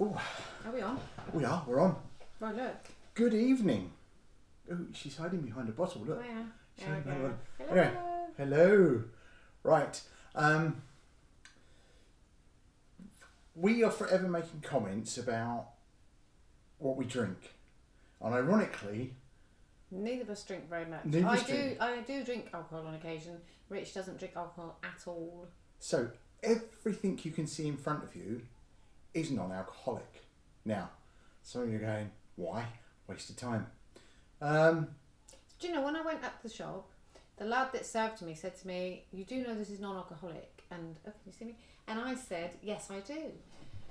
Oh, Are we on? we are. We're on. Right, look. Good evening. Oh, she's hiding behind a bottle. Look. Oh, yeah. She's There hiding we behind a go. bottle. Anyway, hello. Right. We are forever making comments about what we drink, and ironically, Neither of us drink very much. Neither of us drink. I do drink alcohol on occasion. Rich doesn't drink alcohol at all. so everything you can see in front of you is non-alcoholic. Now, some of you are going, why? Waste of time. Do you know, when I went up to the shop, the lad that served me said to me, "You do know this is non-alcoholic?" And, oh, can you see me? And I said, "Yes, I do."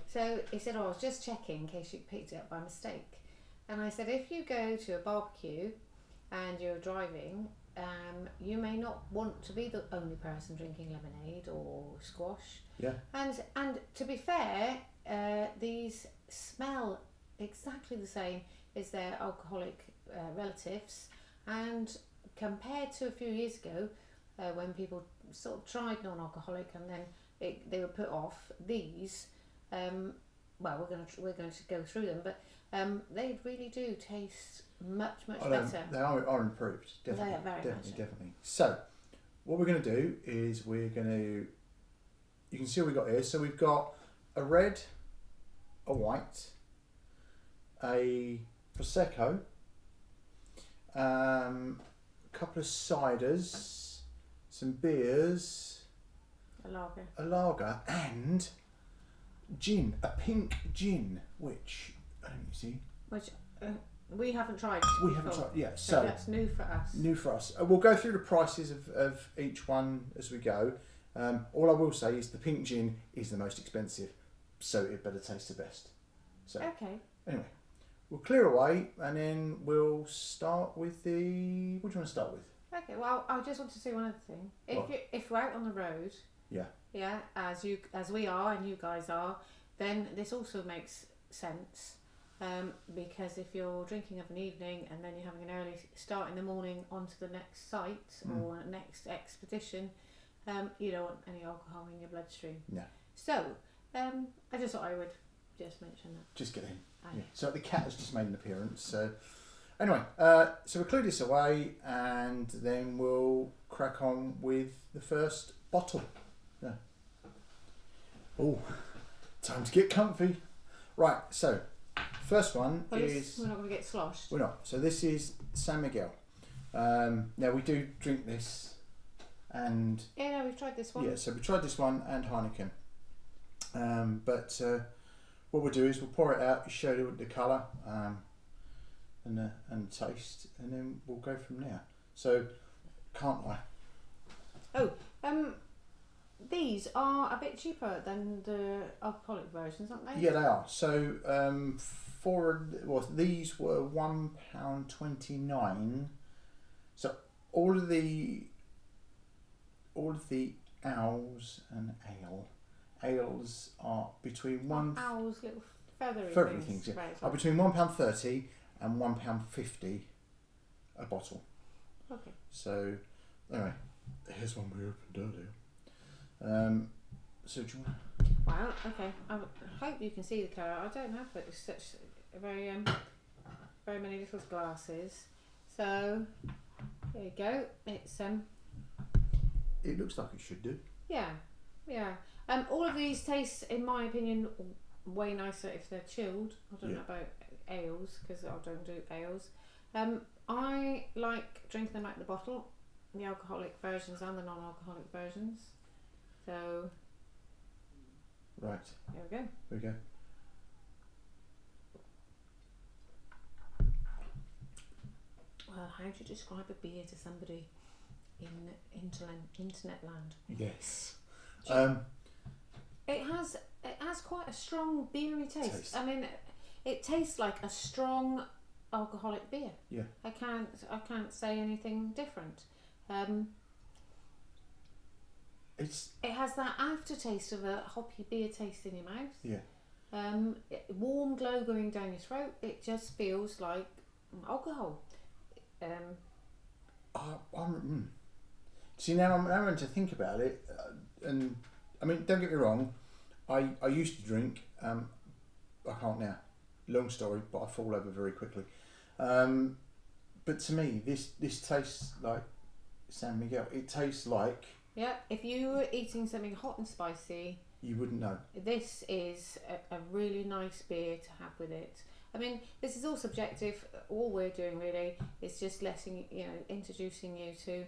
So he said, "Oh, I was just checking in case you picked it up by mistake." And I said, if you go to a barbecue and you're driving, you may not want to be the only person drinking lemonade or squash. Yeah. And to be fair, these smell exactly the same as their alcoholic relatives. And compared to a few years ago, when people sort of tried non-alcoholic and then they were put off, these, well, we're going to go through them, but they really do taste much better. They are improved. Definitely. They are very much so. Definitely. So, what we're going to do is we're going to. You can see what we've got here. So we've got a red, a white, a prosecco, a couple of ciders, some beers, A lager. a lager, and gin, a pink gin, which let me see. Which we haven't tried. We haven't before. tried. Yeah, So that's new for us. New for us. We'll go through the prices of each one as we go. All I will say is the pink gin is the most expensive, so it better taste the best. So Okay. anyway, we'll clear away and then we'll start with the. What do you want to start with? Okay. Well, I just want to say one other thing. If we're out on the road, Yeah. as we are and you guys are, then this also makes sense. Because if you're drinking of an evening and then you're having an early start in the morning onto the next site or next expedition, you don't want any alcohol in your bloodstream. No. So, I just thought I would just mention that. Just get in. Aye. Yeah. So the cat has just made an appearance. So anyway, so we'll clear this away and then we'll crack on with the first bottle. Yeah. Oh, time to get comfy. Right. So. First one is... We're not going to get sloshed. We're not. So this is San Miguel. Now we do drink this and... Yeah, no, we've tried this one. Yeah, so we tried this one and Heineken. But what we'll do is we'll pour it out, show you the colour and taste, and then we'll go from there. So, can't lie. Oh, these are a bit cheaper than the alcoholic versions, aren't they? Yeah, they are. So these were £1.29. So all of the owls and ales are between Owls, little feathery things, yeah, right, are between £1.30 and £1.50 a bottle. Okay. So anyway, here's one we opened earlier. So do you want? Wow. Okay. I hope you can see the colour. I don't have it. It's such a very many little glasses. So there you go. It's It looks like it should do. yeah. All of these taste, in my opinion, way nicer if they're chilled. I don't know about ales because I don't do ales. I like drinking them out of the bottle, the alcoholic versions and the non-alcoholic versions. So, right. There we go. There we go. Well, how do you describe a beer to somebody in internet land? Yes. It has quite a strong beery taste. I mean, it tastes like a strong alcoholic beer. Yeah. I can't say anything different. It has that aftertaste of a hoppy beer taste in your mouth. Yeah. Warm glow going down your throat. It just feels like alcohol. See, now I'm having to think about it, and I mean, don't get me wrong, I used to drink I can't now. Long story, but I fall over very quickly. But to me, this tastes like San Miguel. It tastes like... Yeah, if you were eating something hot and spicy, you wouldn't know. This is a really nice beer to have with it. I mean, this is all subjective. All we're doing really is just introducing you to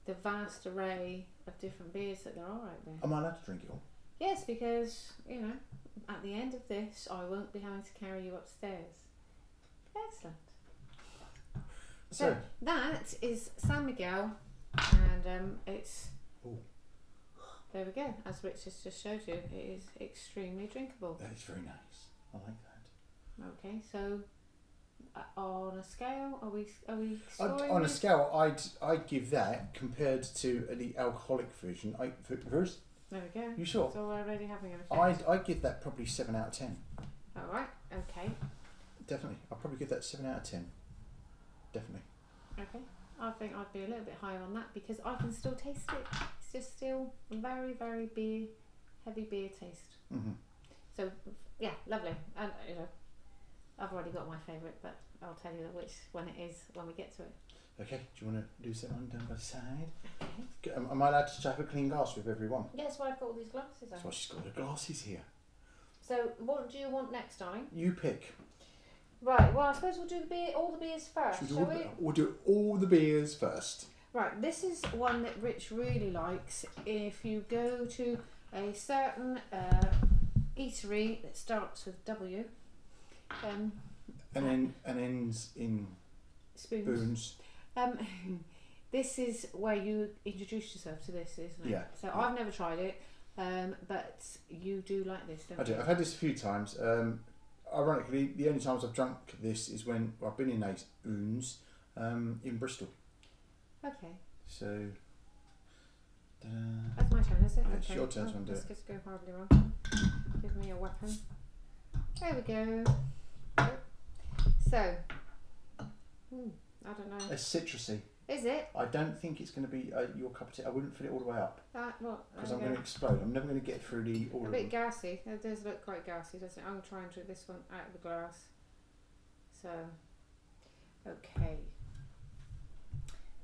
the vast array of different beers that there are out there. Am I allowed to drink it all? Yes, because, at the end of this, I won't be having to carry you upstairs. Excellent. So that is San Miguel, and it's... Ooh. There we go. As Rich has just showed you, it is extremely drinkable. That is very nice. I like that. Okay, so on a scale, are we scoring on a this? scale, I'd give that compared to the alcoholic version. Verse? There we go. You sure? So we're already having an effect. I'd give that probably 7 out of 10. All right. Okay. Definitely. I'll probably give that 7 out of 10. Definitely. Okay. I think I'd be a little bit higher on that because I can still taste it. It's just still very, very heavy beer taste. Mm-hmm. So yeah, lovely. And I've already got my favourite, but I'll tell you which one it is when we get to it. Okay. Do you want to do something down by the side? Okay. Am I allowed to have a clean glass with everyone? Yes, well, I've got all these glasses on. That's why she's got her glasses here. So what do you want next, darling? You pick. Right, well, I suppose we'll do all the beers first, Should shall we? We'll do all the beers first. Right, this is one that Rich really likes. If you go to a certain eatery that starts with W, and ends in spoons. This is where you introduce yourself to this, isn't it? Yeah. So I've never tried it, but you do like this, don't you? I do. I've had this a few times. Ironically, the only times I've drunk this is when I've been in Oons in Bristol. Okay. So. That's my turn, is it? It's your turn to do let's it. just go horribly wrong. Give me a weapon. There we go. So, I don't know. It's citrusy. Is it? I don't think it's going to be your cup of tea. I wouldn't fill it all the way up because I'm Okay. going to explode. I'm never going to get through all A of bit them. gassy. It does look quite gassy, doesn't it? I'm trying to drink this one out of the glass. So, okay.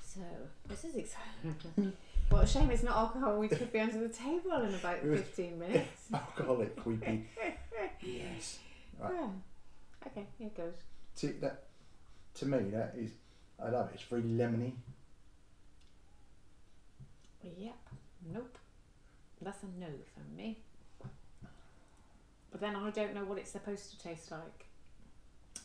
So, this is exciting. What a shame it's not alcohol. We could be under the table in about 15 minutes. Alcoholic, we'd be. Yes. Right. Yeah. Okay, here it goes. To me, that is. I love it. It's very lemony. Yep. Nope. That's a no from me. But then I don't know what it's supposed to taste like.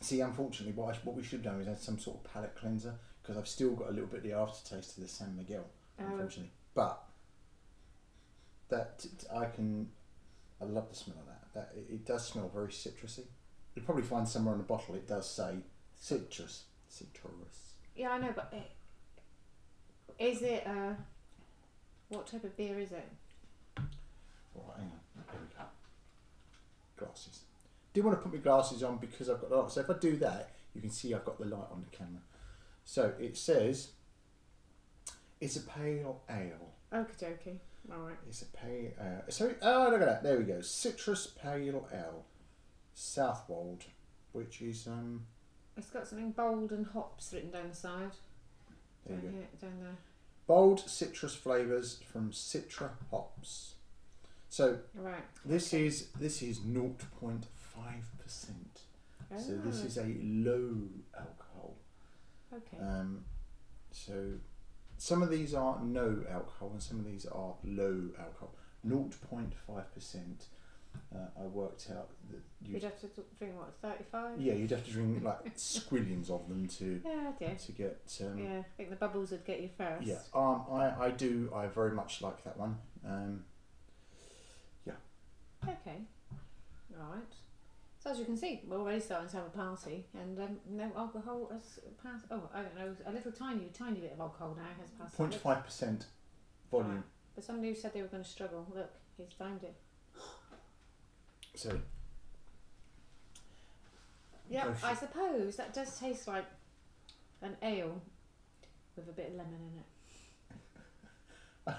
See, unfortunately, what we should have done is add some sort of palate cleanser because I've still got a little bit of the aftertaste of the San Miguel, unfortunately. But I love the smell of that. It does smell very citrusy. You'll probably find somewhere on the bottle it does say citrus. Yeah, I know, but is it what type of beer is it? Right, hang on. Here we go. Glasses. Do want to put my glasses on because I've got the light. So if I do that, you can see I've got the light on the camera. So it says it's a pale ale. Okie dokie. All right. It's a pale ale. So look at that. There we go. Citrus pale ale, Southwold, which is It's got something bold and hops written down the side. There you go. Down there. Bold citrus flavours from Citra hops. So Right. this is 0.5%. So this is a low alcohol. Okay. So some of these are no alcohol and some of these are low alcohol. 0.5%. I worked out that you'd have to drink what, 35? Yeah, you'd have to drink like squillions of them to to get. Yeah, I think the bubbles would get you first. Yeah, I do. I very much like that one. Yeah. Okay. Right. So as you can see, we're already starting to have a party, and no alcohol has passed. Oh, I don't know, a little tiny bit of alcohol now has passed. 0.5% volume. Right. But somebody who said they were going to struggle, look, he's found it. So. Yeah, I suppose that does taste like an ale with a bit of lemon in it.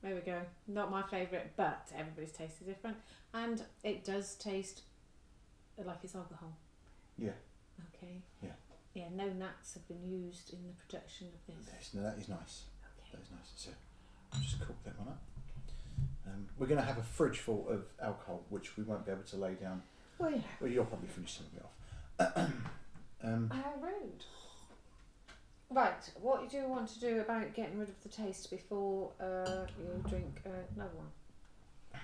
There we go. Not my favourite, but everybody's taste is different. And it does taste like it's alcohol. Yeah. Okay. Yeah. Yeah. No gnats have been used in the production of this. Yes, no, that is nice. Okay. That is nice. So I'll just cork that one up. We're going to have a fridge full of alcohol, which we won't be able to lay down. Well, yeah. Well, you'll probably finish some of it off. How rude. Right, what do you want to do about getting rid of the taste before you drink another one?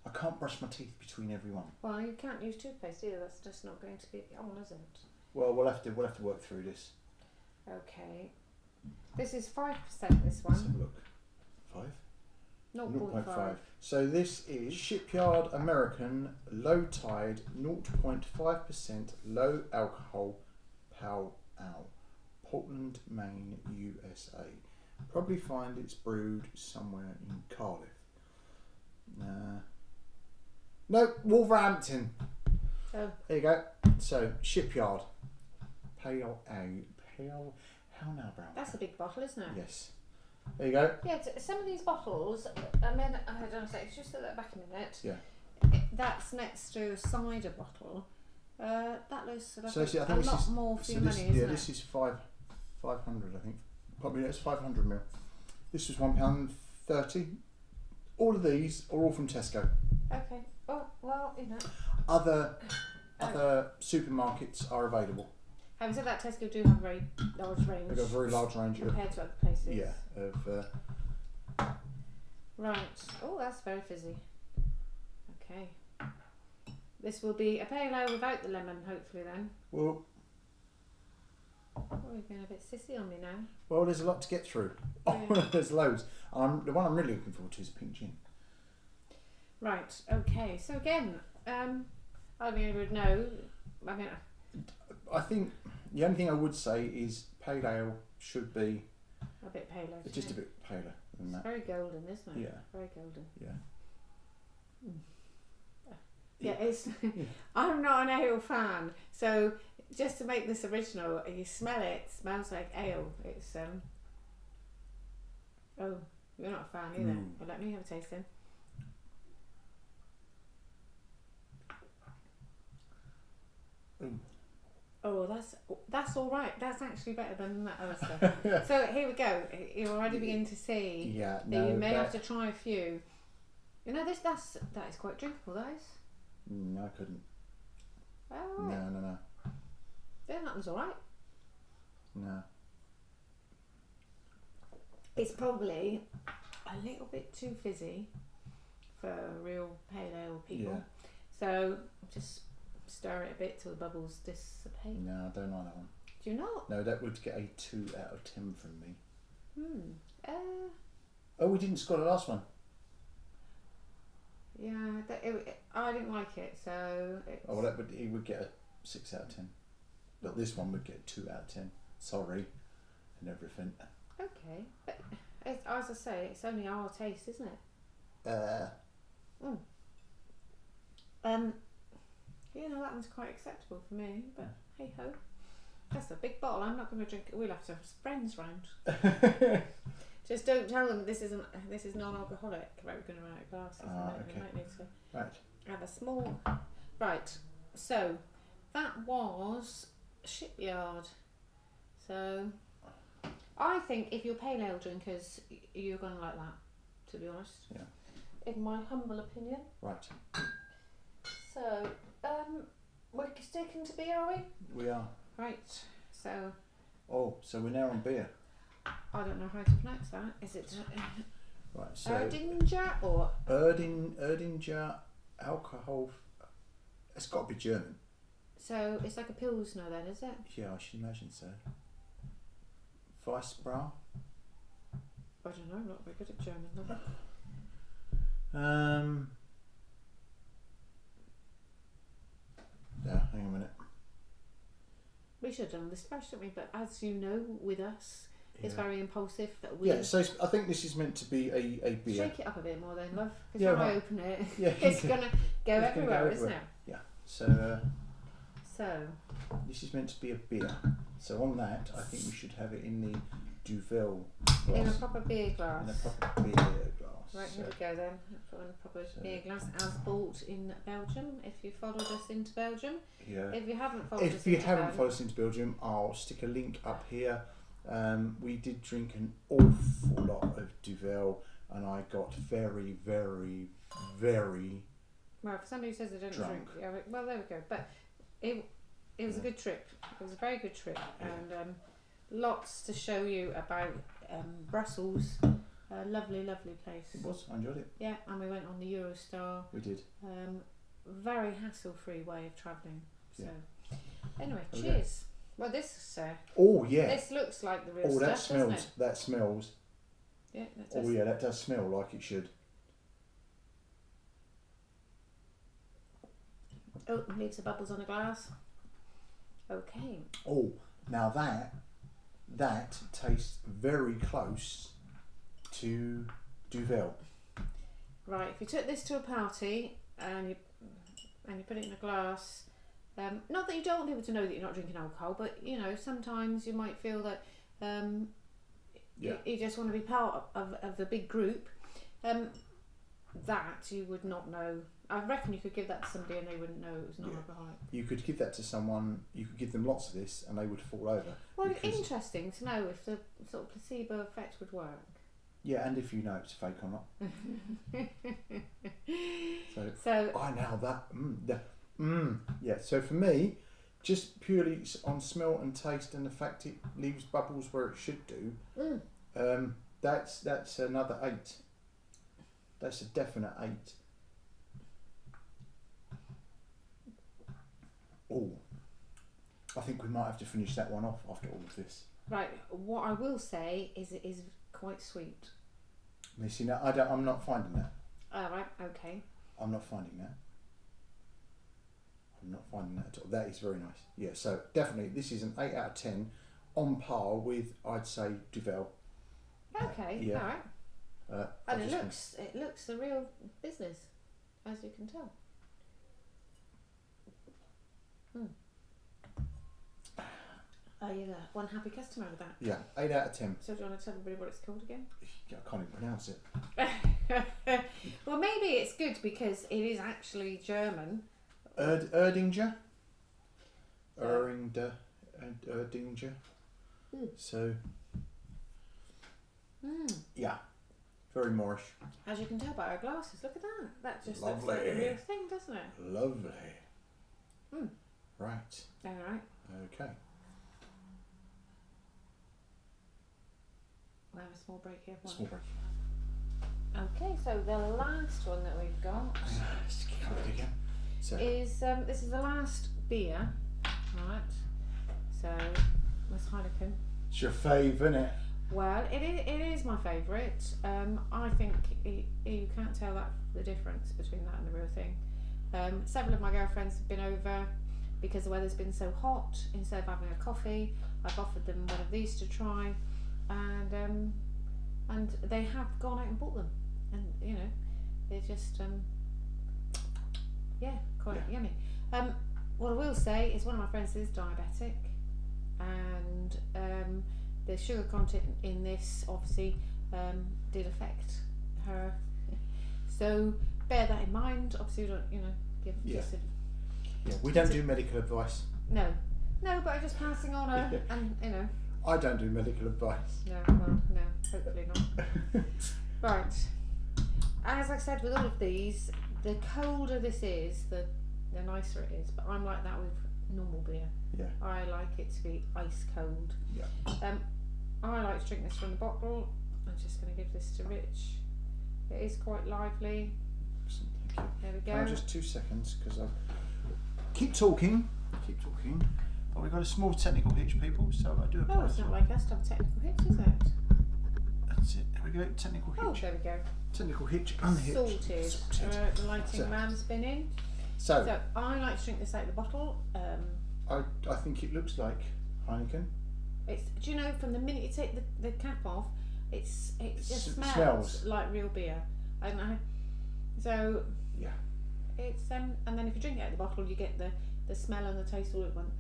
I can't brush my teeth between every one. Well, you can't use toothpaste either. That's just not going to be on, is it? Well, we'll have to work through this. Okay. This is 5%. This Let's have one. a look. 5. 0.5. So this is Shipyard American Low Tide 0.5% low alcohol Pale Ale, Portland, Maine, USA. Probably find it's brewed somewhere in Cardiff. No, Wolverhampton. Oh. There you go. So Shipyard Pale Ale. How now, Brown? That's a big bottle, isn't it? Yes. There you go. Yeah, some of these bottles, I mean, I don't know, it's just at the back a minute. Yeah. That's next to a cider bottle. That looks like So a this lot is, more for so your this, money, yeah, isn't this it? is 500, I think. Probably it's 500 ml. This was £1.30. All of these are all from Tesco. Okay. Oh, well, you know. Other supermarkets are available. Having said that, Tesco do have a very large range. They've got a very large range of, compared to other places. yeah, of Right. Oh, that's very fizzy. Okay. This will be a pale ale without the lemon, hopefully then. well, Oh, you're being a bit sissy on me now. there's a lot to get through. Yeah. There's loads. The one I'm really looking forward to is pink gin. Right. Okay. So again, I mean, I would know. I mean, I think the only thing I would say is pale ale should be a bit paler. just a bit paler than It's that. very golden, isn't it? Yeah. Very golden. Yeah. Yeah, it's. I'm not an ale fan, so just to make this original, you smell it. It smells like ale. It's Oh, you're not a fan either. Mm. Well, let me have a taste then. Mm. Oh, that's all right. That's actually better than that other stuff. So here we go. You already begin to see Yeah. that No. you may have to try a few. You know, that is quite drinkable. That is. No, I couldn't. Oh, right. No. Yeah, that was all right. No. It's probably a little bit too fizzy for real pale ale people. Yeah. So just stir it a bit till the bubbles dissipate. No, I don't like that one. Do you not? No, that would get a 2 out of 10 from me. Hmm. We didn't score the last one. Yeah, I didn't like it, so. He would get a 6 out of 10. But this one would get a 2 out of 10. Sorry, and everything. Okay, but as I say, it's only our taste, isn't it? You know, that one's quite acceptable for me, but hey ho. That's a big bottle. I'm not going to drink it. We'll have to have friends round. Just don't tell them this is non-alcoholic. Right, we're going to run out of glasses. Okay. We might need to Right. have a small. Right. So that was Shipyard. So I think if you're pale ale drinkers, you're going to like that. To be honest. Yeah. In my humble opinion. Right. So we're sticking to beer, are we? We are. Right. So. So we're now on beer. I don't know how to pronounce that. Is it Right. So Erdinger or Erdinger alcohol. It's got to be German. so? It's like a pilsner, then, is it? Yeah, I should imagine so. Weissbrau. I don't know. I'm not very good at German. Yeah, hang on a minute. We should have done this first, shouldn't we? But as you know, with us, it's Yeah. very impulsive. That we So I think this is meant to be a beer. shake it up a bit more, then, love. Because Yeah, when I right. open it, Yeah, it's gonna go everywhere, isn't it? Yeah. So So this is meant to be a beer. So on that, I think we should have it in the Duvel in a glass. proper beer glass. In a proper beer glass. Right, So, here we go then. Put on a proper so- beer glass as bought in Belgium. If you followed us into Belgium, yeah. if you haven't followed us If you into haven't Belgium, followed us into Belgium, I'll stick a link up here. We did drink an awful lot of Duvel, and I got very, very, very. well, for somebody who says they don't Drunk. drink, yeah, well, there we go. But it was a good trip. It was a very good trip, and lots to show you about Brussels. A lovely, lovely place. It was. I enjoyed it. Yeah, and we went on the Eurostar. We did. Very hassle-free way of travelling. So, anyway, There we cheers. Well, this Oh yeah. this looks like the real Oh, stuff, that smells. doesn't it? That smells. Yeah, that Oh does. yeah, that does smell like it should. Oh, leaves the bubbles on the glass. Okay. Oh, now that tastes very close to Duvel. Right, if you took this to a party and you put it in a glass, not that you don't want people to know that you're not drinking alcohol, but you know, sometimes you might feel that you just want to be part of the big group. That you would not know. I reckon you could give that to somebody and they wouldn't know it was non-alcoholic. You could give that to someone. You could give them lots of this, and they would fall over. Well, it's because- interesting to know if the sort of placebo effect would work. Yeah, and if you know it's fake or not. So I now yeah. So for me, just purely on smell and taste and the fact it leaves bubbles where it should do, that's another 8. That's a definite 8. Oh, I think we might have to finish that one off after all of this. right, what I will say is it is quite sweet. You see, now I'm not finding that. All right, okay. I'm not finding that. I'm not finding that at all. That is very nice. Yeah, so definitely this is an 8 out of 10, on par with, I'd say, Duvel. Okay, yeah. all right. And it looks the real business, as you can tell. You're one happy customer with that. Yeah, 8 out of 10. So do you want to tell everybody what it's called again? I can't even pronounce it. Well, maybe it's good because it is actually German. Erdinger. Erdinger. So, yeah, very Moorish. As you can tell by our glasses, look at that. That just Lovely. looks like the real thing, doesn't it? Lovely. Right. All right. Okay. We'll have a small break here. Small break. Okay, so the last one that we've got Let's kick on it again. So, is this is the last beer, right? So that's Heineken. it's your fave, isn't it? Well, it is my favourite. I think you can't tell the difference between that and the real thing. Several of my girlfriends have been over because the weather's been so hot. Instead of having a coffee, I've offered them one of these to try, and they have gone out and bought them, and you know, they're just quite yummy. What I will say is one of my friends is diabetic, and the sugar content in this obviously did affect her. So bear that in mind. Obviously, we don't give just We don't do medical advice. no, but I'm just passing on and I don't do medical advice. no, well, no, hopefully not. Right. As I said, with all of these, the colder this is, the nicer it is. But I'm like that with normal beer. Yeah. I like it to be ice cold. Yeah. I like to drink this from the bottle. I'm just going to give this to Rich. It is quite lively. Excellent, thank you. There we go. Can I just 2 seconds because I keep talking. Oh, we've got a small technical hitch, people. So I do Oh, apologise. it's not like us to have a technical hitch, is it? That's it. There we go. Technical hitch. Oh, there we go. Technical hitch unhitched. Sorted. The lighting So- man's been in. So So I like to drink this out of the bottle. I think it looks like Heineken. Do you know, from the minute you take the cap off, it just smells smells. like real beer. I don't know. So Yeah. it's and then if you drink it out of the bottle, you get the smell and the taste all at once.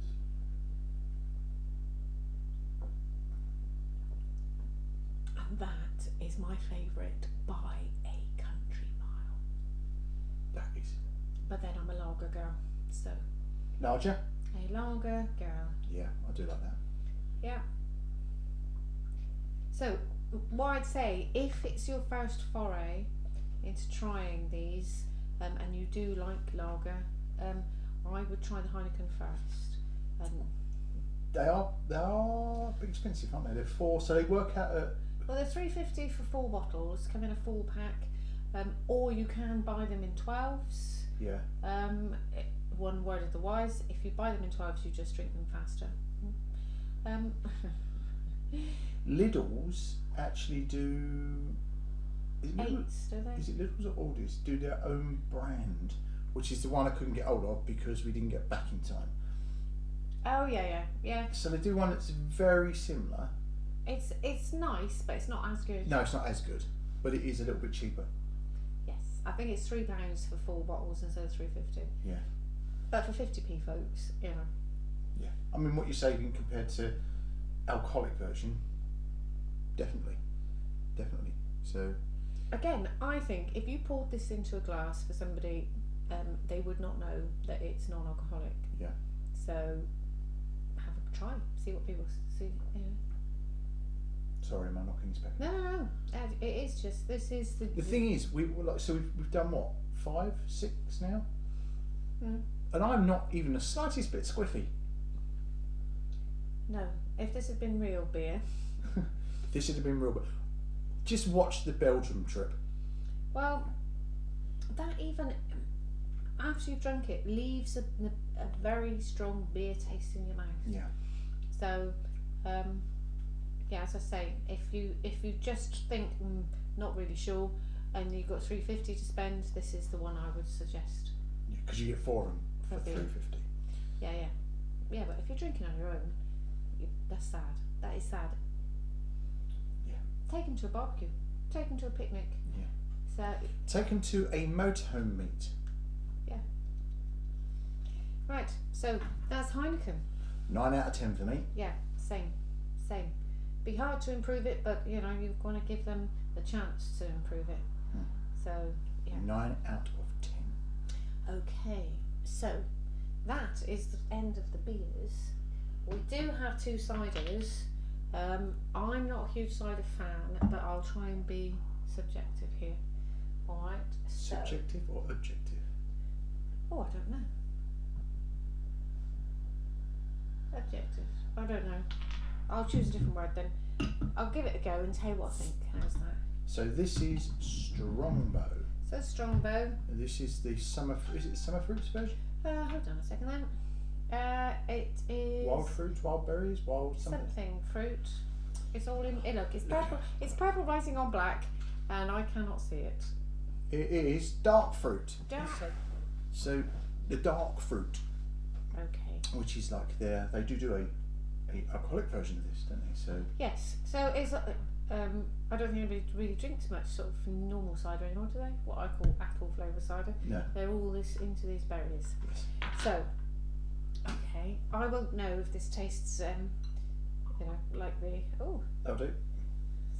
And that is my favourite by a country mile. That is. But then I'm a lager girl, so Larger? a lager girl. Yeah, I do like that. Yeah. So what I'd say, if it's your first foray into trying these, and you do like lager, I would try the Heineken first. They are a bit expensive, aren't they? They're four, so they work out at. Well, they're $3.50 for 4 bottles. Come in a full pack, or you can buy them in 12s. Yeah. One word of the wise: if you buy them in 12s, you just drink them faster. Lidl's actually do. Is it Lidl? 8s, do they? Is it Lidl's or Aldi's do their own brand, which is the one I couldn't get hold of because we didn't get back in time. Oh yeah. So they do one that's very similar. It's nice, but it's not as good. No, it's not as good, but it is a little bit cheaper. Yes, I think it's £3 for 4 bottles instead of $3.50. Yeah. But for 50p, folks, you know. Yeah. I mean, what you're saving compared to alcoholic version, definitely. So. Again, I think if you poured this into a glass for somebody, they would not know that it's non-alcoholic. Yeah. So have a try, see what people see. You know. Sorry, am I knocking this back? No. It is just, this is the. The thing is, we've done what, 5, 6 now, and I'm not even the slightest bit squiffy. No, if this had been real beer. This should have been real, but just watch the Belgium trip. Well, that even after you've drunk it leaves a very strong beer taste in your mouth. Yeah. So, yeah, as I say, if you just think not really sure, and you've got $3.50 to spend, this is the one I would suggest. Yeah, because you get 4 of them for beer. $3.50. Yeah. But if you're drinking on your own, that's sad. That is sad. Yeah. Take them to a barbecue. Take them to a picnic. Yeah. So. Take them to a motorhome meet. Yeah. Right. So that's Heineken. 9 out of 10 for me. Yeah. Same. Be hard to improve it, but you know you've got to give them the chance to improve it. So yeah. 9 out of 10. Okay. So that is the end of the beers. We do have 2 ciders. I'm not a huge cider fan, but I'll try and be subjective here. Alright. So, subjective or objective? Oh, I don't know. Objective. I don't know. I'll choose a different word then. I'll give it a go and tell you what I think. How's that? So this is Strongbow. So Strongbow. And this is the summer. Is it summer fruits version? Hold on a second then. It is wild fruits, wild berries, wild something fruit. It's all in. Look, it's purple. It's purple writing on black, and I cannot see it. It is dark fruit. Dark fruit. So the dark fruit. Okay. Which is like they do a alcoholic version of this, don't they? So yes. So it's I don't think anybody really drinks much sort of normal cider anymore, do they? What I call apple flavour cider. No. They're all into these berries. Yes. So. Okay, I won't know if this tastes, you know, like the. Oh. That'll do.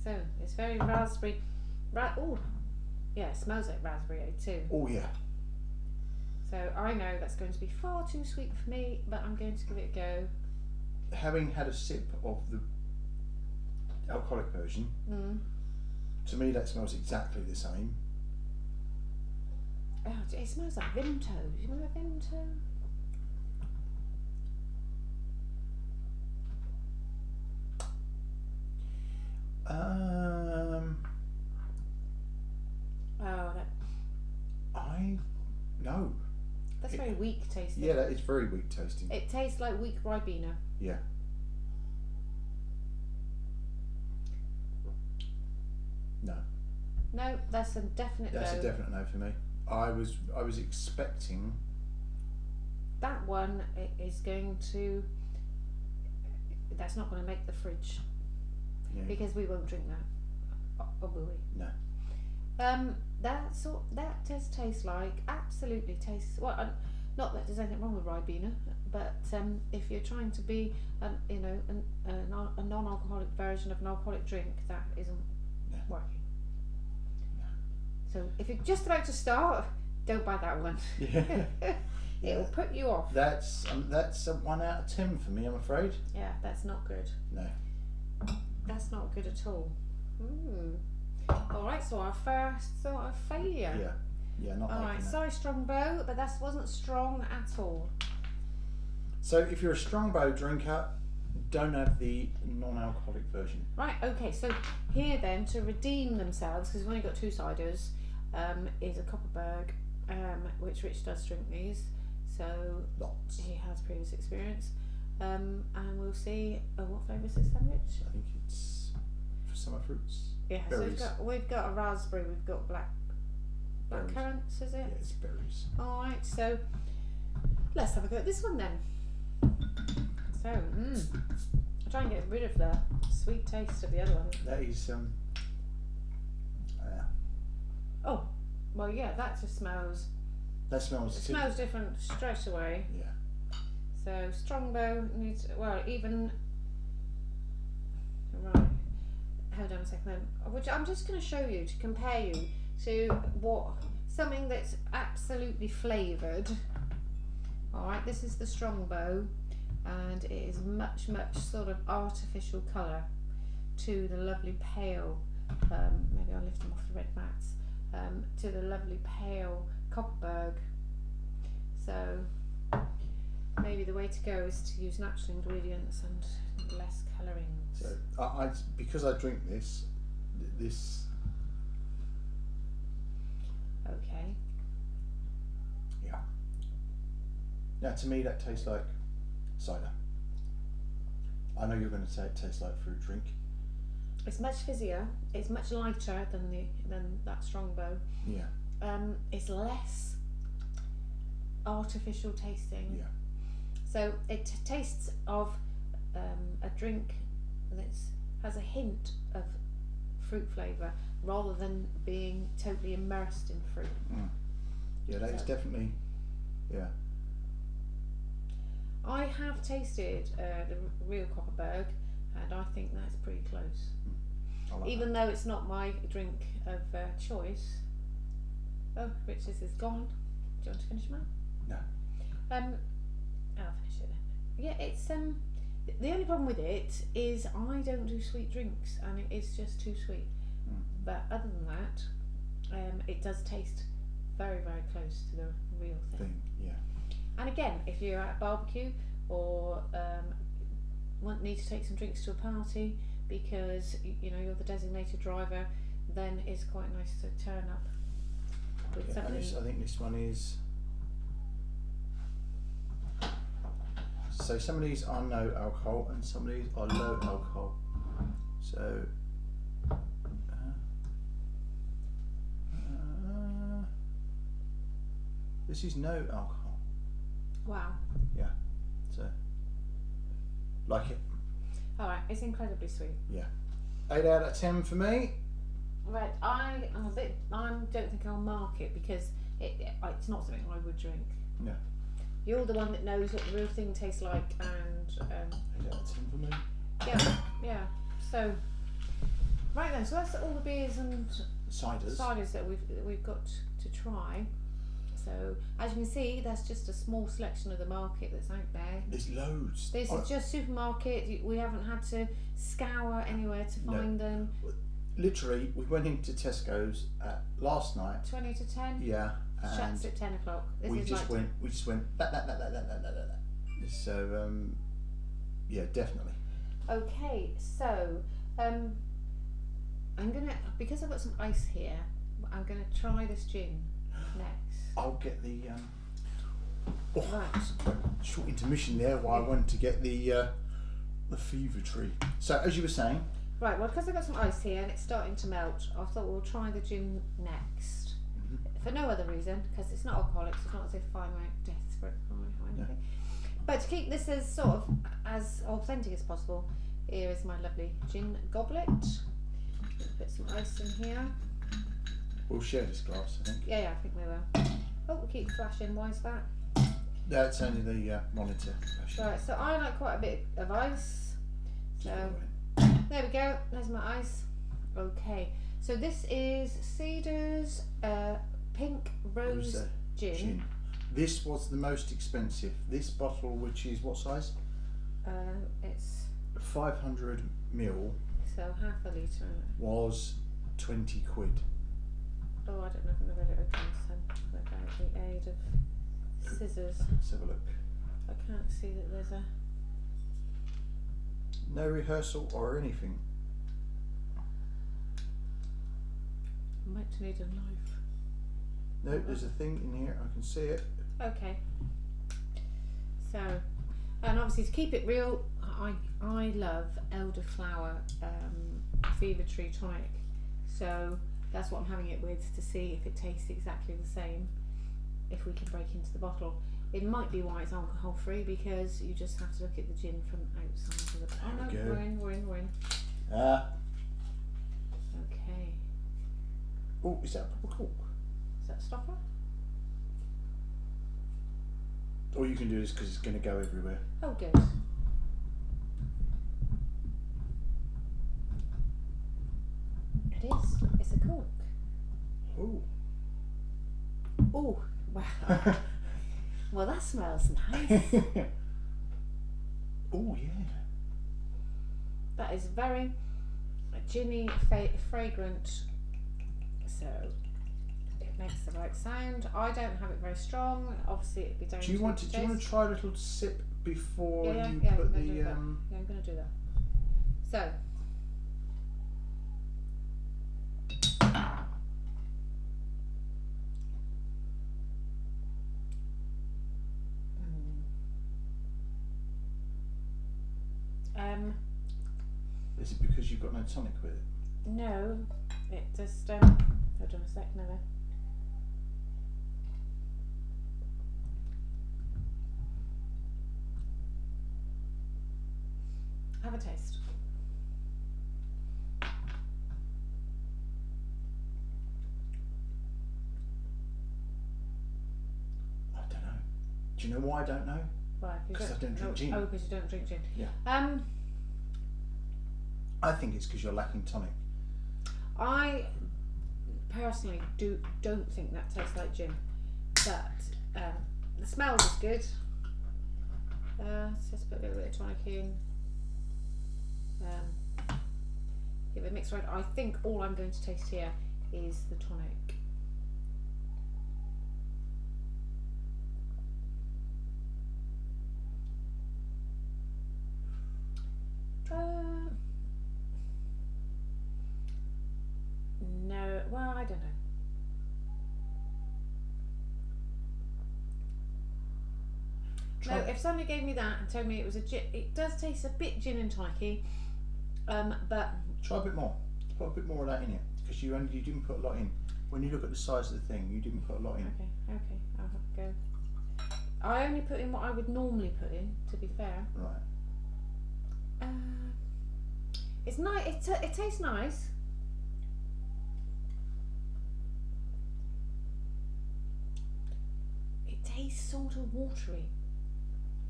So it's very raspberry. Oh, yeah, it smells like raspberry too. Oh yeah. So I know that's going to be far too sweet for me, but I'm going to give it a go. Having had a sip of the alcoholic version, to me that smells exactly the same. Oh, it smells like Vimto. You remember Vimto? Oh, that. No. That's very weak tasting. Yeah, that is very weak tasting. It tastes like weak Ribena. Yeah. No. No, that's a definite no. That's a definite no for me. I was expecting. That one is going to. That's not going to make the fridge. Yeah. Because we won't drink that. Or will we? No. That does taste like, absolutely tastes, well, not that there's anything wrong with Ribena, but if you're trying to be, you know, an a non-alcoholic version of an alcoholic drink that isn't working. So if you're just about to start, don't buy that one. Yeah. It'll put you off. That's a 1 out of 10 for me, I'm afraid. Yeah, that's not good. No. That's not good at all. Alright, so our first sort of failure. Yeah. Yeah, not Alright, liking that. sorry Strongbow, but that wasn't strong at all. So if you're a Strongbow drinker, don't have the non-alcoholic version. Right, okay, so here then, to redeem themselves, because we've only got 2 ciders, is a Copperberg, which Rich does drink these, so Lots. he has previous experience. And we'll see, what flavour is this then, Rich? I think it's for summer fruits. Yeah, Berries. so we've got a raspberry, we've got black Berries. currants, is it? Yeah, it's berries. Alright, so let's have a go at this one then. So, I'll try and get rid of the sweet taste of the other one. That is Oh, well yeah, that just smells. that smells. It smells different straight away. Yeah. So Strongbow needs, well, even, right, hold on a second then. Which I'm just going to show you to compare you to something that's absolutely flavoured. Alright, this is the Strongbow, and it is much sort of artificial colour to the lovely pale, maybe I'll lift them off the red mats, to the lovely pale Copperberg. So maybe the way to go is to use natural ingredients and less colourings. So I because I drink this. Okay. Yeah. Now to me that tastes like cider. I know you're going to say it tastes like a fruit drink. It's much fizzier. It's much lighter than that Strongbow. Yeah. It's less artificial tasting. Yeah. So it tastes of a drink that has a hint of fruit flavour rather than being totally immersed in fruit. Yeah, that is definitely. Yeah. I have tasted the real Copperberg, and I think that's pretty close. I like Even though it's not my drink of choice. Oh, Rich's is gone. Do you want to finish mine? No. I'll finish it then. Yeah, it's the only problem with it is I don't do sweet drinks, and it is just too sweet. But other than that, it does taste very close to the real thing. Yeah. And again, if you're at a barbecue or need to take some drinks to a party because you know you're the designated driver, then it's quite nice to turn up with Yeah, something. I think this one is. So some of these are no alcohol and some of these are low alcohol. So this is no alcohol. Wow. Yeah. So like it. Alright, it's incredibly sweet. Yeah. 8 out of 10 for me. Right, I don't think I'll mark it because it's not something I would drink. No. You're the one that knows what the real thing tastes like, and 8 out of 10 for me. yeah. So right then, so that's all the beers and Ciders. that we've got to try. So as you can see, that's just a small selection of the market that's out there. There's loads. This is just supermarket. We haven't had to scour anywhere to find them. Literally, we went into Tesco's last night. 20 to 10. Yeah. And Shuts at 10 o'clock. we just went that. So yeah, definitely. Okay, so I'm gonna, because I've got some ice here, I'm gonna try this gin next. I'll get the Right. short intermission there while I went to get the fever tree. So as you were saying, Right, well, because I've got some ice here and it's starting to melt, I thought we'll try the gin next. For no other reason, because it's not alcoholic, so it's not as if I'm like desperate or anything. But to keep this as sort of as authentic as possible, here is my lovely gin goblet. Put some ice in here. we'll share this glass, I think. Yeah, I think we will. Oh, we keep flashing. Why is that? That's only the monitor. Right, so I like quite a bit of ice. So there we go. There's my ice. Okay. So this is Ciders Pink Rose Gin. This was the most expensive. This bottle, which is what size? It's 500 ml. So half a litre. Was 20 quid. Oh, I don't know if I'm going to read it open this time without the aid of scissors. Let's have a look. I can't see that there's a... No rehearsal or anything. I might need a knife. No, there's a thing in here. I can see it. Okay. So, and obviously to keep it real, I love elderflower fever tree tonic. So that's what I'm having it with, to see if it tastes exactly the same, if we can break into the bottle. It might be why it's alcohol free, because you just have to look at the gin from outside of the... Oh no, we're in. Okay. Oh, is that a proper cork? Is that a stopper? Or you can do this because it's going to go everywhere. Oh, good. It is. It's a cork. Oh. Oh, wow. Well, that smells nice. Oh, yeah. That is very ginny, fragrant. So it makes the right sound. I don't have it very strong. Obviously, it'd be down to Do you want to try a little sip before you put the? Yeah, I'm going to do that. So. Is it because you've got no tonic with it? No, it just hold on a sec, Nella. Have a taste. I don't know. Do you know why I don't know? Why? Because I don't drink gin. Oh, because you don't drink gin. Yeah. I think it's because you're lacking tonic. I personally don't think that tastes like gin, but the smell is good. Let's just put a little bit of tonic in. Give it a mix right. I think all I'm going to taste here is the tonic. No, well, I don't know. No, if somebody gave me that and told me it was a gin, it does taste a bit gin and tonicy, but try a bit more. Put a bit more of that in it, because you didn't put a lot in. When you look at the size of the thing, you didn't put a lot in. Okay, I'll have a go. I only put in what I would normally put in, to be fair. Right. It's nice. It tastes nice. It tastes sort of watery.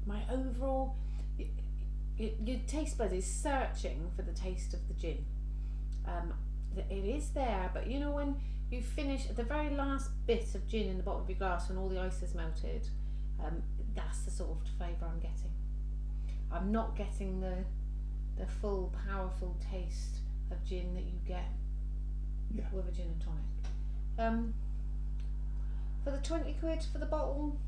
My overall, your taste bud is searching for the taste of the gin. It is there, but you know when you finish the very last bit of gin in the bottom of your glass when all the ice is melted, that's the sort of flavour I'm getting. I'm not getting the full powerful taste of gin that you get with a gin and tonic. For the 20 quid for the bottle,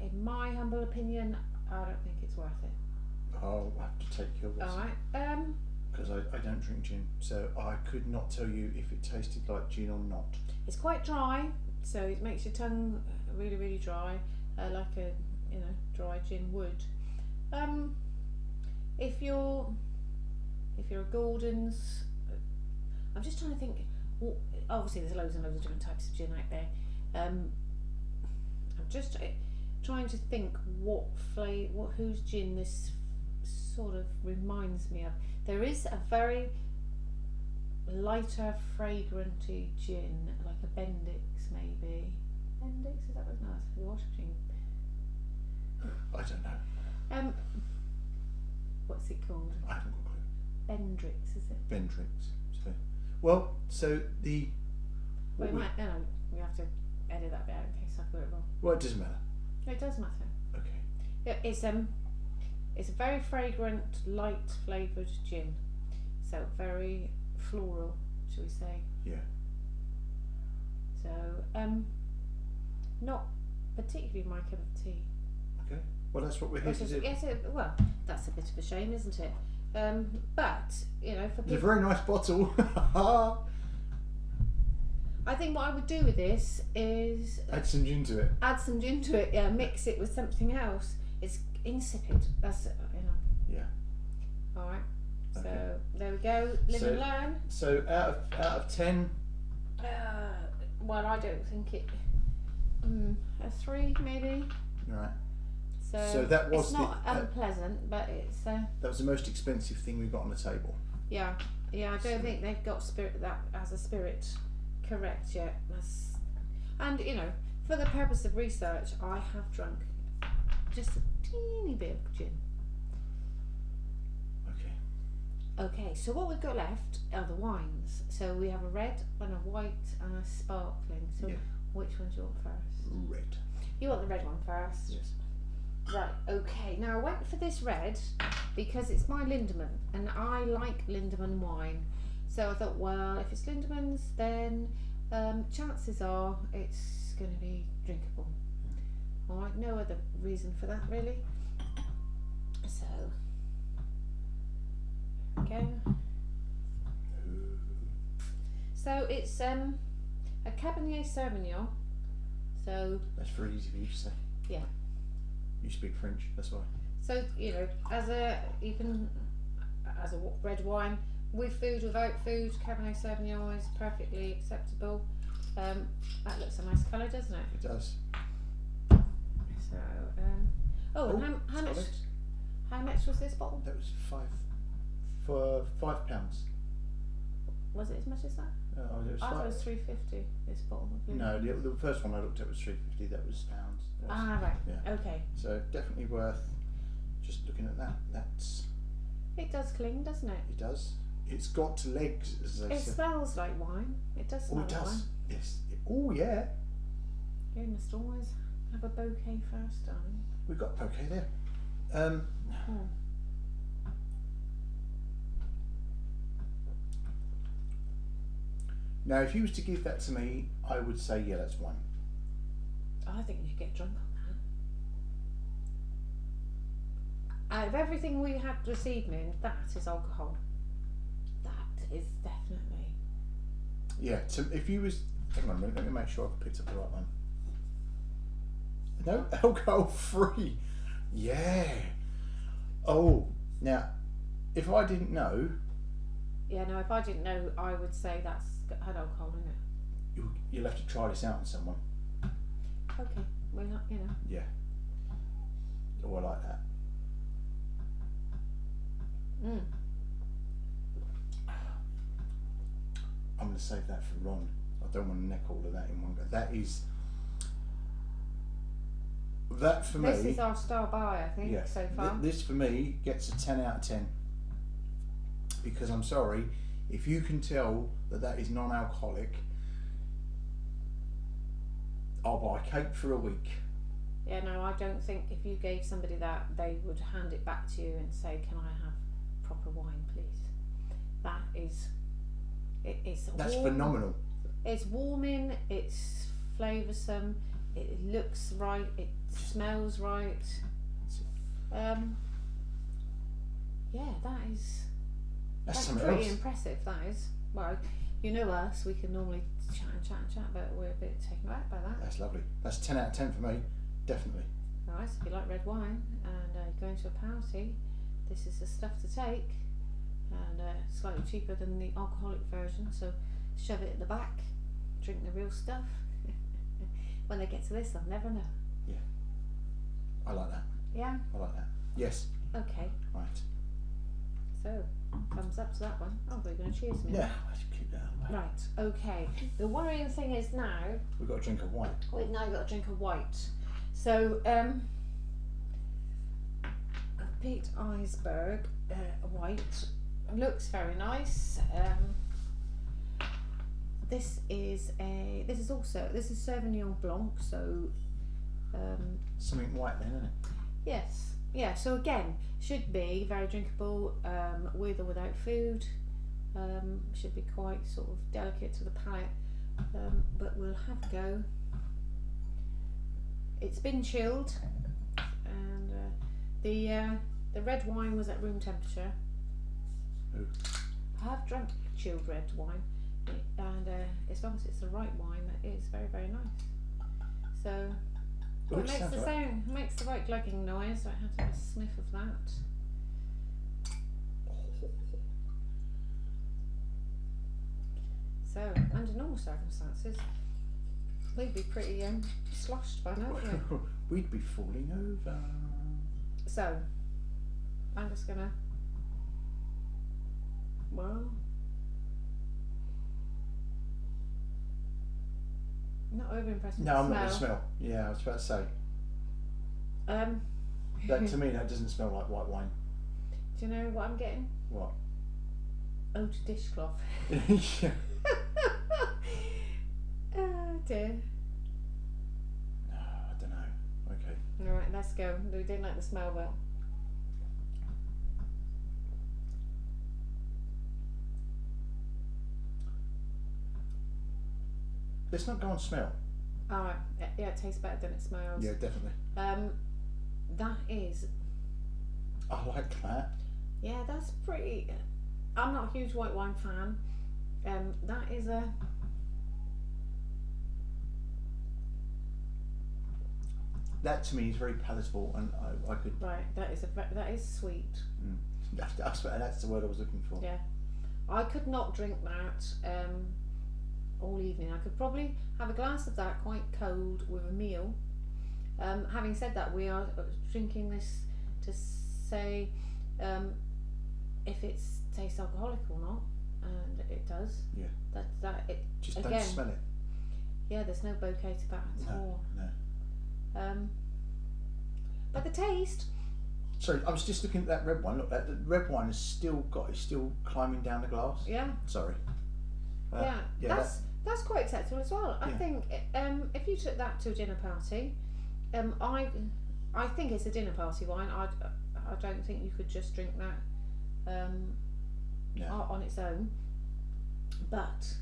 in my humble opinion, I don't think it's worth it. I'll have to take your word. Alright. Because I don't drink gin, so I could not tell you if it tasted like gin or not. It's quite dry, so it makes your tongue really, really dry, like a dry gin would. If you're a Gordon's, I'm just trying to think. Well, obviously, there's loads and loads of different types of gin out there. I'm just trying to think whose gin this sort of reminds me of. There is a very lighter, fragranty gin, like a Bendix maybe. Bendix, is that what? No, it's the wash gin. I don't know. What's it called? I haven't got a clue. Bendrix, is it? Bendrix. So the. Well, we have to edit that bit out in case I got it wrong. Well, it doesn't matter. No, it does matter. Okay. Yeah, it's a very fragrant, light flavoured gin. So very floral, shall we say? Yeah. So not particularly my cup of tea. Okay. Well, that's what we're here to do. Yes, well, that's a bit of a shame, isn't it? But you know, for It's a people, very nice bottle. I think what I would do with this is Add some gin to it. add some gin to it. Yeah, mix it with something else. It's insipid. That's you know. Yeah. All right. Okay. So there we go. Live and learn. So out of 10. Well, I don't think it. A 3 maybe. Right. So that was it's not unpleasant, but it's. That was the most expensive thing we got on the table. Yeah. I don't think they've got spirit that as a spirit correct yet. And you know, for the purpose of research, I have drunk just a teeny bit of gin. Okay, so what we've got left are the wines. So we have a red and a white and a sparkling. So which one do you want first? Red. You want the red one first? Yes. Right, okay. Now I went for this red because it's my Lindemann and I like Lindemann wine. So I thought, well, if it's Lindemann's, then chances are it's going to be drinkable. Alright, no other reason for that really. So okay. So it's a Cabernet Sauvignon. So that's very easy for you to say. Yeah. You speak French, that's why. So you know, as a red wine, with food, without food, Cabernet Sauvignon is perfectly acceptable. That looks a nice colour, doesn't it? It does. So and how much was this bottle? That was £5. Was it as much as that? It was I thought it was £3.50. This bottle. No, the first one I looked at was £3.50. That was pounds. Right. Yeah. Okay. So definitely worth just looking at that. That's. It does cling, doesn't it? It does. It's got legs, as they It say. smells like wine. It does smell it like does. wine. Yes. Oh yeah. You must always have a bouquet first, darling. We've got bouquet there. Now, if you was to give that to me, I would say, yeah, that's wine. I think you get drunk on that. Out of everything we had this evening, that is alcohol. That is definitely. Yeah. So if you was, hang on a minute, let me make sure I've picked up the right one. No, alcohol free. Yeah. Oh, now, if I didn't know. Yeah, no. If I didn't know, I would say that's had alcohol in it. You'll have to try this out on someone. Okay, we're not, you know. Yeah. Oh, I like that. I'm going to save that for Ron. I don't want to neck all of that in one go. That for me. This is our star buy, I think, so far. This for me gets a 10 out of 10. Because I'm sorry, if you can tell that is non-alcoholic, I'll buy cake for a week. Yeah, no, I don't think if you gave somebody that, they would hand it back to you and say, "Can I have proper wine, please?" That is, That's warm, phenomenal. It's warming. It's flavoursome. It looks right. It smells right. Yeah, that's something pretty else. impressive. That is. Well, you know us. We can normally chat, but we're a bit taken aback by that. That's lovely. That's 10 out of 10 for me. Definitely. Right, so if you like red wine and you're going to a party, this is the stuff to take, and slightly cheaper than the alcoholic version, so shove it at the back, drink the real stuff. When they get to this, they'll never know. Yeah, I like that. Yeah? I like that. Yes. Okay, Right. so thumbs up to that one. Oh, we're going to cheers me. Yeah, let's keep that away. Right, okay. The worrying thing is now, We've got a drink of wine. we've now got to drink a white. So, peaked iceberg white. Looks very nice. This is Sauvignon Blanc, so Something white then, isn't it? yes, yeah. So again, should be very drinkable with or without food. Should be quite sort of delicate to the palate, but we'll have a go. It's been chilled, and the red wine was at room temperature. Ooh. I have drunk chilled red wine, and as long as it's the right wine, that is very, very nice. So it makes the sound, makes the right glugging noise. So I had to have a sniff of that. So under normal circumstances, we'd be pretty sloshed by now, wouldn't we? We'd be falling over. So I'm just gonna. Well, not over impressed with No, the I'm smell. not going to smell. Yeah, I was about to say. That to me, that doesn't smell like white wine. Do you know what I'm getting? What? Old dishcloth. Yeah. Oh dear. No, I don't know. Okay. Alright, let's go. We didn't like the smell, but Let's not go on smell. alright, yeah, it tastes better than it smells. Yeah, definitely. That is, I like that. yeah, that's pretty. I'm not a huge white wine fan. That is a. That to me is very palatable, and I could. Right, that is sweet. That's the word I was looking for. Yeah, I could not drink that all evening. I could probably have a glass of that quite cold with a meal. Having said that, we are drinking this to say if it tastes alcoholic or not, and it does. Yeah. That it Just again, don't smell it. Yeah, there's no bouquet to that at all. No. But the taste. Sorry, I was just looking at that red wine. Look, the red wine is still climbing down the glass. Yeah. Sorry. Yeah. That's quite acceptable as well. I Yeah. think if you took that to a dinner party, I think it's a dinner party wine. I don't think you could just drink that on its own. But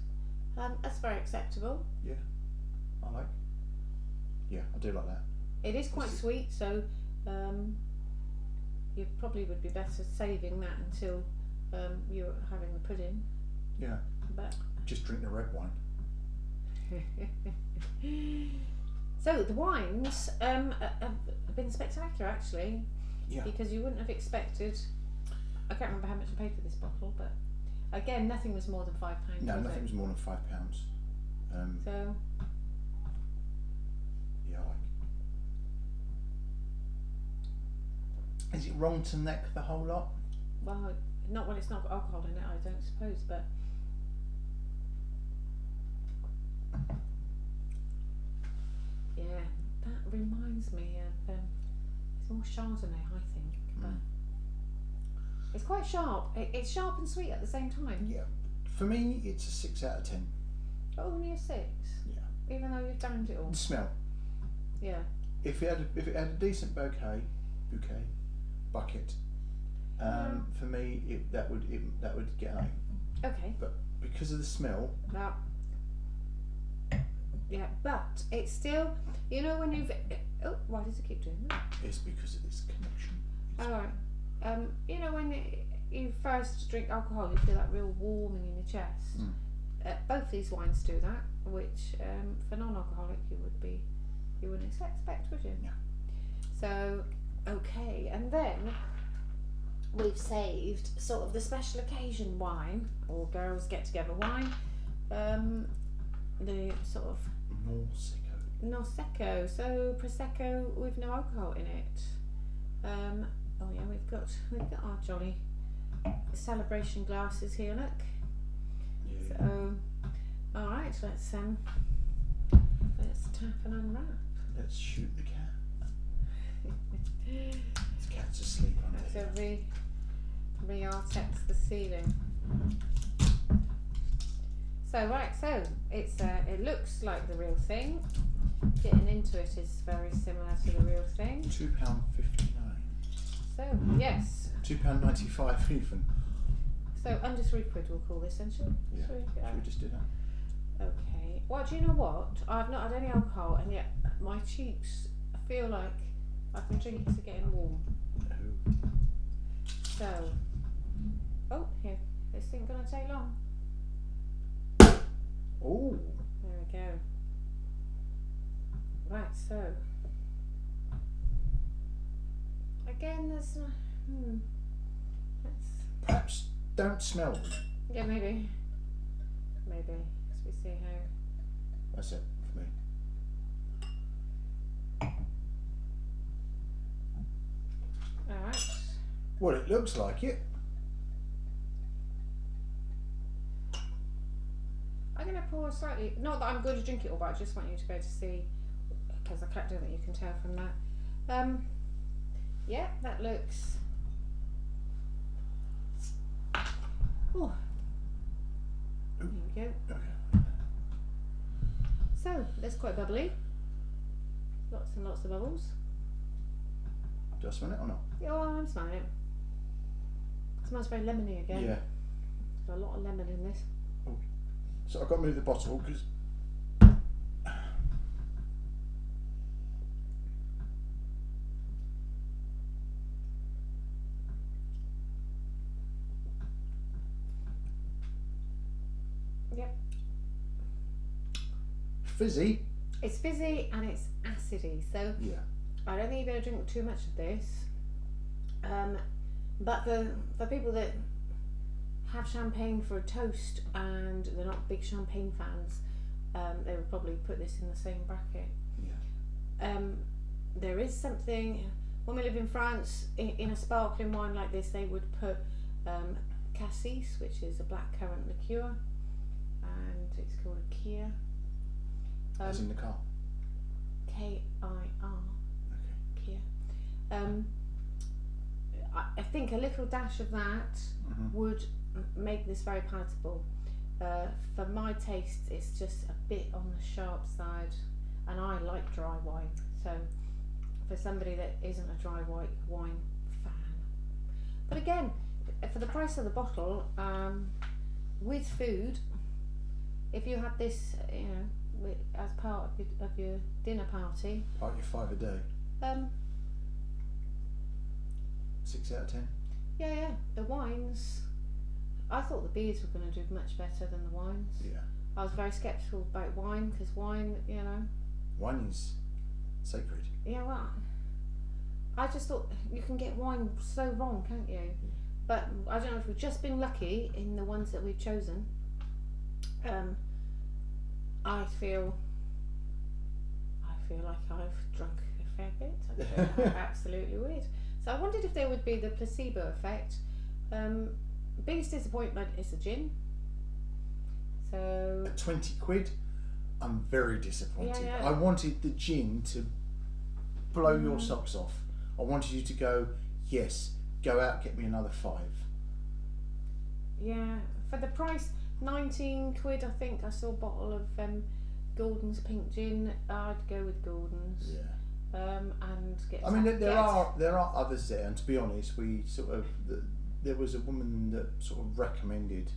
that's very acceptable. Yeah. I like. Yeah, I do like that. It is quite sweet, so you probably would be better saving that until you're having the pudding. Yeah. But Just drink the red wine. so the wines have been spectacular, actually. Yeah. Because you wouldn't have expected. I can't remember how much I paid for this bottle, but again, nothing was more than £5. No, nothing was more than £5. So yeah, I like. Is it wrong to neck the whole lot? well, not when it's not got alcohol in it, I don't suppose, but. Yeah, that reminds me of it's more Chardonnay, I think, but it's quite sharp. It's sharp and sweet at the same time. Yeah. For me, it's a 6 out of 10. Only a 6. Yeah. Even though you've downed it all. The smell. Yeah. If it had a decent bucket, for me that would get an 8. Okay. But because of the smell, That. Yeah, but it's still, you know, when you've. Oh, why does it keep doing that? it's because of this connection. Alright. You know, when you first drink alcohol, you feel that real warming in your chest. Both these wines do that, which for non-alcoholic you wouldn't expect, would you? Yeah. So, okay, and then we've saved sort of the special occasion wine, or girls get together wine, the sort of Prosecco, so Prosecco with no alcohol in it. Oh yeah, we've got our jolly celebration glasses here. Look. Yeah. So, all right, let's tap and unwrap. Let's shoot the cat. It's cat's asleep under So here. re-artex the ceiling. So right, so it's it looks like the real thing. Getting into it is very similar to the real thing. £2.59. So yes. £2.95 even. So under £3 we'll call this, then, shall we? Yeah. Shall we, Should we just do that? Okay. Well, do you know what? I've not had any alcohol, and yet my cheeks, I feel like I can drink it to getting warm. No. So, oh, here, this ain't gonna take long. Oh. There we go. Right, so again, there's let's, Perhaps don't smell them. yeah, maybe. As we see how. That's it for me. All right. Well, it looks like it. I'm going to pour slightly, not that I'm going to drink it all, but I just want you to be able to see, because I don't think you can tell from that. Yeah, that looks. Oh, there we go. Okay. So that's quite bubbly. Lots and lots of bubbles. Do I smell it or not? Yeah, well, I'm smelling it. It smells very lemony again. Yeah. There's a lot of lemon in this. So I've got to move the bottle because. Yep. Fizzy. It's fizzy and it's acidy, so Yeah. I don't think you're going to drink too much of this. But for people that have champagne for a toast and they're not big champagne fans, they would probably put this in the same bracket. Yeah. There is something, when we live in France, in a sparkling wine like this, they would put cassis, which is a blackcurrant liqueur, and it's called a Kier. As in the car. K-I-R. Okay. Kier. I think a little dash of that would make this very palatable. For my taste, it's just a bit on the sharp side, and I like dry wine. So, for somebody that isn't a dry white wine fan, but again, for the price of the bottle, with food, if you had this, as part of your dinner party, Part your 5 a day. 6 out of 10. yeah, the wines. I thought the beers were going to do much better than the wines. Yeah. I was very sceptical about wine because wine, Wine is sacred. yeah, well, I just thought you can get wine so wrong, can't you? But I don't know if we've just been lucky in the ones that we've chosen. I feel like I've drunk a fair bit. I feel absolutely weird. So I wondered if there would be the placebo effect. Biggest disappointment is the gin. So At 20 quid, I'm very disappointed. Yeah. I wanted the gin to blow your socks off. I wanted you to go, yes, go out, get me another 5. yeah, for the price, 19 quid. I think I saw a bottle of Gordon's pink gin. I'd go with Gordon's. Yeah. And get. I mean, there are others there, and to be honest, we sort of there was a woman that sort of recommended.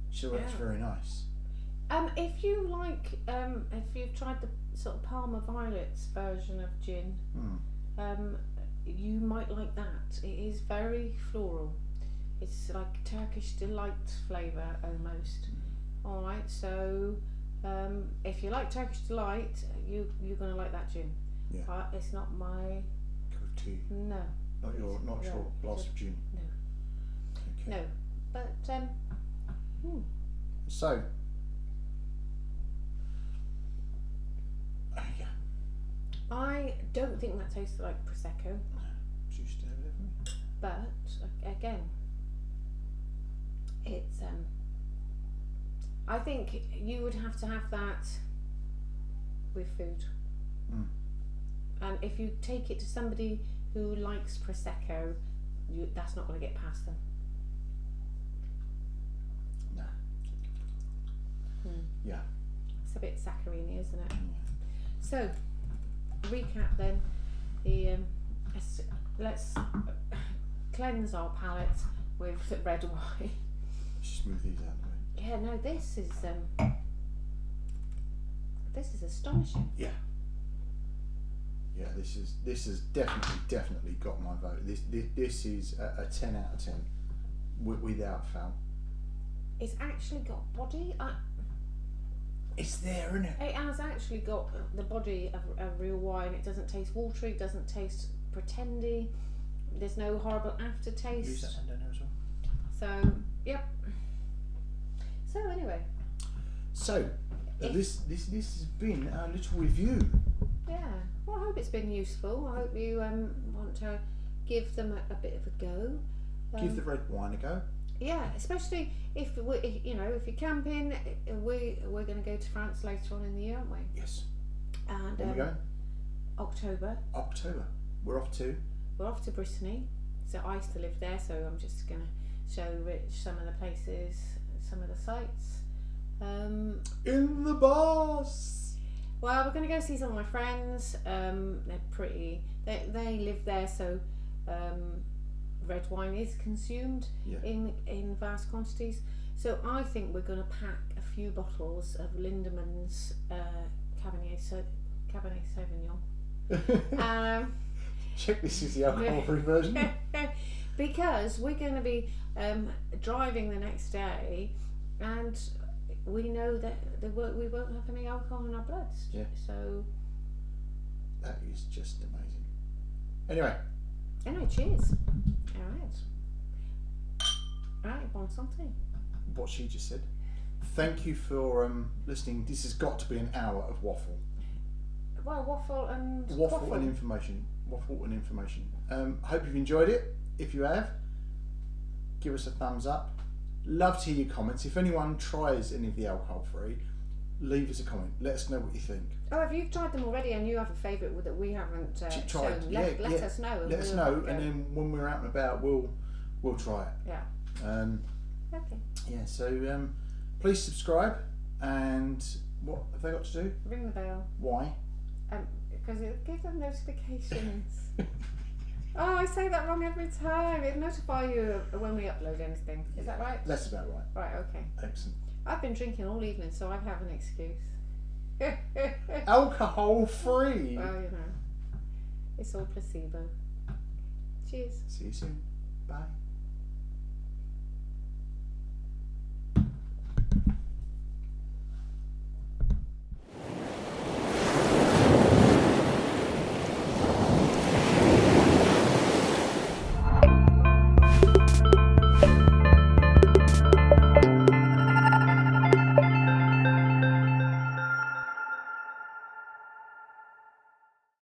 She said, "It's very nice." If you like, if you've tried the sort of Palmer Violets version of gin, you might like that. It is very floral. It's like Turkish delight flavour almost. All right, so if you like Turkish delight, you're gonna like that gin. Yeah. It's not my Cup of tea. no. Not your glass of gin. No. Okay. No, but So. Yeah. I don't think that tastes like prosecco. She used to have it, haven't we? But again, it's I think you would have to have that with food. And if you take it to somebody who likes prosecco, that's not going to get past them. Nah. Yeah. It's a bit saccharini, isn't it? Yeah. So, recap then. Let's cleanse our palate with red wine. Smooth these out, right? Yeah, no, this is astonishing. Yeah. Yeah, this has definitely got my vote. This is a 10 out of 10 without fail. It's actually got body. It's there, isn't it? It has actually got the body of a real wine. It doesn't taste watery. It doesn't taste pretendy. There's no horrible aftertaste. Use that down there as well. So, yep. So anyway. So, this has been our little review. Yeah. Well, I hope it's been useful. I hope you want to give them a bit of a go. Give the red wine a go. Yeah, especially if you're camping. We're going to go to France later on in the year, aren't we? Yes. And where are we going? October. We're off to Brittany. So I used to live there, so I'm just going to show Rich some of the places, some of the sites. In the bus. Well, we're going to go see some of my friends. They're pretty. They live there, so red wine is consumed in vast quantities. So I think we're going to pack a few bottles of Lindeman's Cabernet Sauvignon. Check this is the alcohol-free version. Because we're going to be driving the next day, and we know that we won't have any alcohol in our bloods. Yeah. So that is just amazing. Anyway, cheers. All right, bon santé. What she just said. Thank you for listening. This has got to be an hour of waffle. Well, waffle and information. Hope you've enjoyed it. If you have, give us a thumbs up. Love to hear your comments. If anyone tries any of the alcohol free, leave us a comment. Let us know what you think. Oh, if you've tried them already and you have a favourite that we haven't tried, shown, let us know. Let us know, and then when we're out and about, we'll try it. Yeah. Okay. Yeah. So please subscribe, and what have they got to do? Ring the bell. Why? Because it'll give them notifications. Oh, I say that wrong every time. It'll notify you when we upload anything. Is that right? That's about right. Right, okay. Excellent. I've been drinking all evening, so I have an excuse. Alcohol free. Well, it's all placebo. Cheers. See you soon. Bye.